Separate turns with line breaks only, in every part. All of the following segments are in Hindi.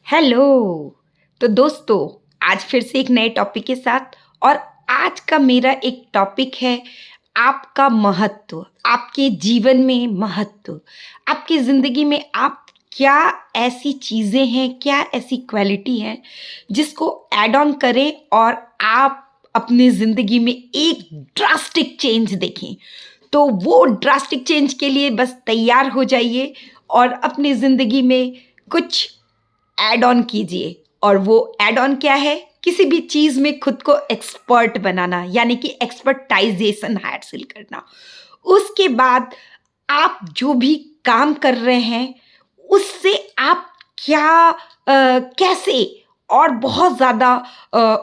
हेलो। तो दोस्तों, आज फिर से एक नए टॉपिक के साथ। और आज का मेरा एक टॉपिक है आपका महत्व, आपके जीवन में महत्व, आपकी ज़िंदगी में आप क्या ऐसी चीज़ें हैं, क्या ऐसी क्वालिटी हैं जिसको ऐड ऑन करें और आप अपनी ज़िंदगी में एक ड्रास्टिक चेंज देखें। तो वो ड्रास्टिक चेंज के लिए बस तैयार हो जाइए और अपनी ज़िंदगी में कुछ ऐड ऑन कीजिए। और वो ऐड ऑन क्या है? किसी भी चीज़ में खुद को एक्सपर्ट बनाना, यानी कि एक्सपर्टाइजेशन हासिल करना। उसके बाद आप जो भी काम कर रहे हैं उससे आप क्या कैसे और बहुत ज़्यादा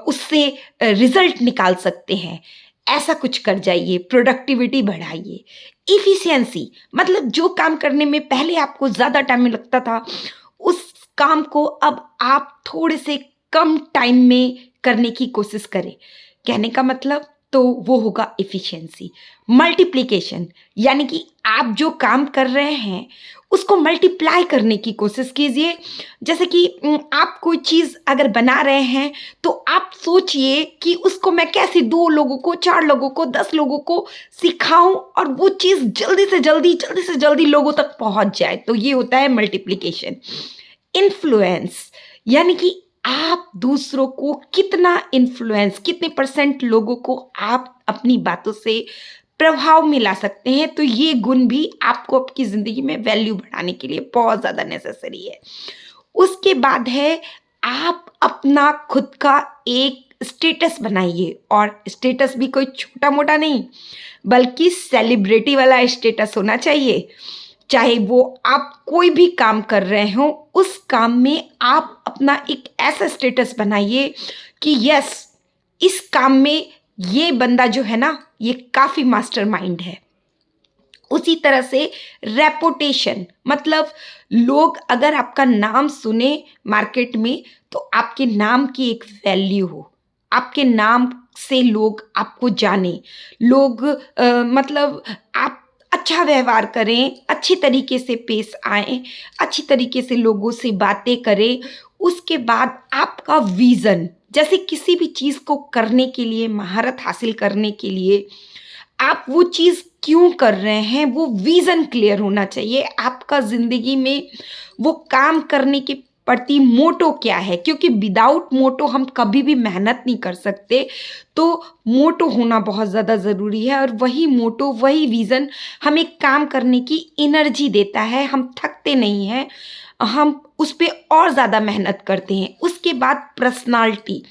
उससे रिजल्ट निकाल सकते हैं, ऐसा कुछ कर जाइए। प्रोडक्टिविटी बढ़ाइए, इफ़िशिएंसी, मतलब जो काम करने में पहले आपको ज़्यादा टाइम लगता था, उस काम को अब आप थोड़े से कम टाइम में करने की कोशिश करें। कहने का मतलब तो वो होगा एफिशिएंसी। मल्टीप्लिकेशन, यानी कि आप जो काम कर रहे हैं उसको मल्टीप्लाई करने की कोशिश कीजिए। जैसे कि आप कोई चीज़ अगर बना रहे हैं तो आप सोचिए कि उसको मैं कैसे 2 लोगों को, 4 लोगों को, 10 लोगों को सिखाऊं और वो चीज़ जल्दी से जल्दी लोगों तक पहुंच जाए। तो ये होता है मल्टीप्लिकेशन। इन्फ्लुएंस, यानी कि आप दूसरों को कितना इन्फ्लुएंस, कितने परसेंट लोगों को आप अपनी बातों से प्रभाव में ला सकते हैं। तो ये गुण भी आपको आपकी ज़िंदगी में वैल्यू बढ़ाने के लिए बहुत ज़्यादा नेसेसरी है। उसके बाद है, आप अपना खुद का एक स्टेटस बनाइए। और स्टेटस भी कोई छोटा मोटा नहीं, बल्कि सेलिब्रिटी वाला स्टेटस होना चाहिए। चाहे वो आप कोई भी काम कर रहे हो, उस काम में आप अपना एक ऐसा स्टेटस बनाइए कि यस, इस काम में ये बंदा जो है ना, ये काफ़ी मास्टरमाइंड है। उसी तरह से रेपुटेशन, मतलब लोग अगर आपका नाम सुने मार्केट में तो आपके नाम की एक वैल्यू हो, आपके नाम से लोग आपको जाने। लोग मतलब आप अच्छा व्यवहार करें, अच्छी तरीके से पेश आएँ, अच्छी तरीके से लोगों से बातें करें। उसके बाद आपका विज़न, जैसे किसी भी चीज़ को करने के लिए, महारत हासिल करने के लिए आप वो चीज़ क्यों कर रहे हैं, वो विज़न क्लियर होना चाहिए। आपका ज़िंदगी में वो काम करने के प्रति मोटो क्या है, क्योंकि विदाउट मोटो हम कभी भी मेहनत नहीं कर सकते। तो मोटो होना बहुत ज़्यादा ज़रूरी है, और वही मोटो, वही विज़न हमें काम करने की एनर्जी देता है। हम थकते नहीं हैं, हम उस पे और ज़्यादा मेहनत करते हैं। उसके बाद पर्सनालिटी,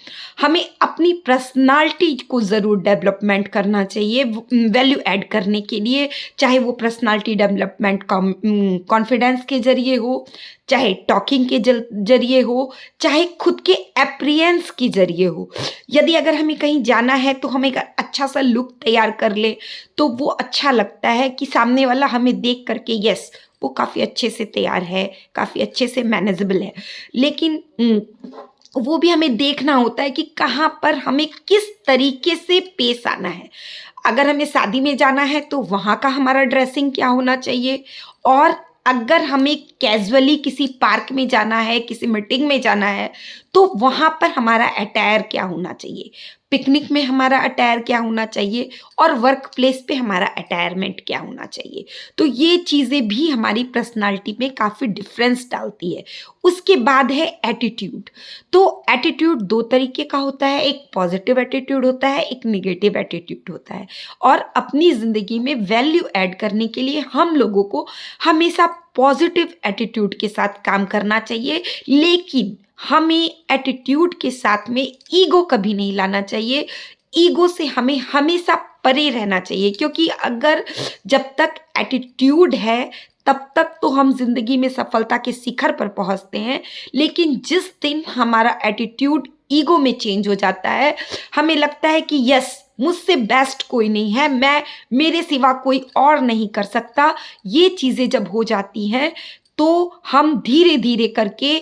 हमें अपनी पर्सनालिटी को ज़रूर डेवलपमेंट करना चाहिए वैल्यू ऐड करने के लिए। चाहे वो पर्सनालिटी डेवलपमेंट कॉन्फिडेंस के ज़रिए हो, चाहे टॉकिंग के ज़रिए हो, चाहे खुद के अपीयरेंस के ज़रिए हो। यदि अगर हमें कहीं जाना है तो हम एक अच्छा सा लुक तैयार कर लें तो वो अच्छा लगता है कि सामने वाला हमें देख करके यस, वो काफ़ी अच्छे से तैयार है, काफ़ी अच्छे से मैनेजेबल है। लेकिन वो भी हमें देखना होता है कि कहाँ पर हमें किस तरीके से पेश आना है। अगर हमें शादी में जाना है तो वहाँ का हमारा ड्रेसिंग क्या होना चाहिए, और अगर हमें कैजुअली किसी पार्क में जाना है, किसी मीटिंग में जाना है, तो वहाँ पर हमारा अटायर क्या होना चाहिए, पिकनिक में हमारा अटायर क्या होना चाहिए, और वर्क प्लेस पे हमारा अटायरमेंट क्या होना चाहिए। तो ये चीज़ें भी हमारी पर्सनालिटी में काफ़ी डिफरेंस डालती है। उसके बाद है एटीट्यूड। तो एटीट्यूड 2 तरीके का होता है, एक पॉजिटिव एटीट्यूड होता है, एक नेगेटिव एटीट्यूड होता है। और अपनी ज़िंदगी में वैल्यू ऐड करने के लिए हम लोगों को हमेशा पॉजिटिव एटीट्यूड के साथ काम करना चाहिए। लेकिन हमें एटीट्यूड के साथ में ईगो कभी नहीं लाना चाहिए। ईगो से हमें हमेशा परे रहना चाहिए, क्योंकि अगर जब तक एटीट्यूड है तब तक तो हम ज़िंदगी में सफलता के शिखर पर पहुंचते हैं। लेकिन जिस दिन हमारा एटीट्यूड ईगो में चेंज हो जाता है, हमें लगता है कि यस, मुझसे बेस्ट कोई नहीं है, मैं, मेरे सिवा कोई और नहीं कर सकता। ये चीज़ें जब हो जाती हैं तो हम धीरे धीरे करके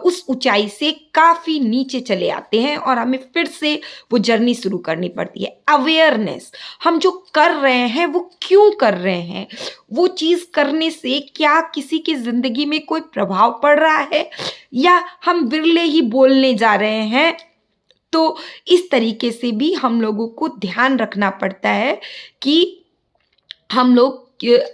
उस ऊंचाई से काफ़ी नीचे चले आते हैं और हमें फिर से वो जर्नी शुरू करनी पड़ती है। अवेयरनेस, हम जो कर रहे हैं वो क्यों कर रहे हैं, वो चीज़ करने से क्या किसी की ज़िंदगी में कोई प्रभाव पड़ रहा है, या हम विरले ही बोलने जा रहे हैं। तो इस तरीके से भी हम लोगों को ध्यान रखना पड़ता है कि हम लोग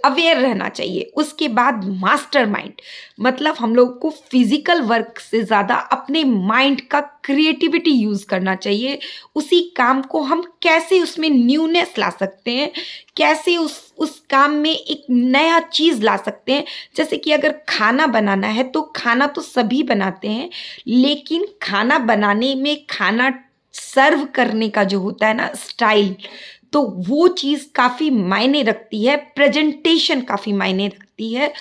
अवेयर रहना चाहिए। उसके बाद मास्टरमाइंड, मतलब हम लोग को फिजिकल वर्क से ज़्यादा अपने माइंड का क्रिएटिविटी यूज़ करना चाहिए। उसी काम को हम कैसे उसमें न्यूनेस ला सकते हैं, कैसे उस काम में एक नया चीज़ ला सकते हैं। जैसे कि अगर खाना बनाना है तो खाना तो सभी बनाते हैं, लेकिन खाना बनाने में खाना सर्व करने का जो होता है ना स्टाइल, तो वो चीज़ काफ़ी मायने रखती है, प्रेजेंटेशन काफ़ी मायने रखती है।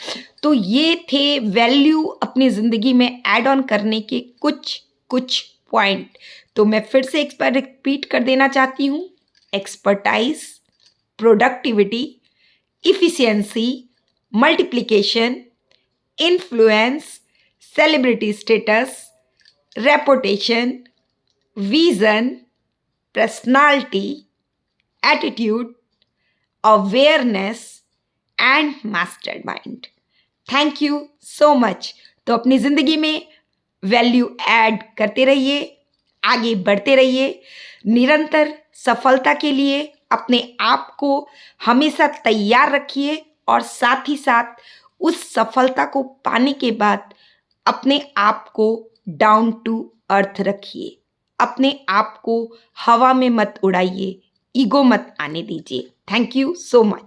तो ये थे वैल्यू अपनी ज़िंदगी में ऐड ऑन करने के कुछ कुछ पॉइंट। तो मैं फिर से एक बार रिपीट कर देना चाहती हूँ। Expertise, productivity, efficiency, multiplication, influence, celebrity status, reputation, vision, personality, attitude, awareness and mastermind. Thank you so much. तो अपनी ज़िंदगी में वैल्यू ऐड करते रहिए, आगे बढ़ते रहिए, निरंतर सफलता के लिए अपने आप को हमेशा तैयार रखिए और साथ ही साथ उस सफलता को पाने के बाद अपने आप को डाउन टू अर्थ रखिए। अपने आप को हवा में मत उड़ाइए, ईगो मत आने दीजिए। Thank you so much.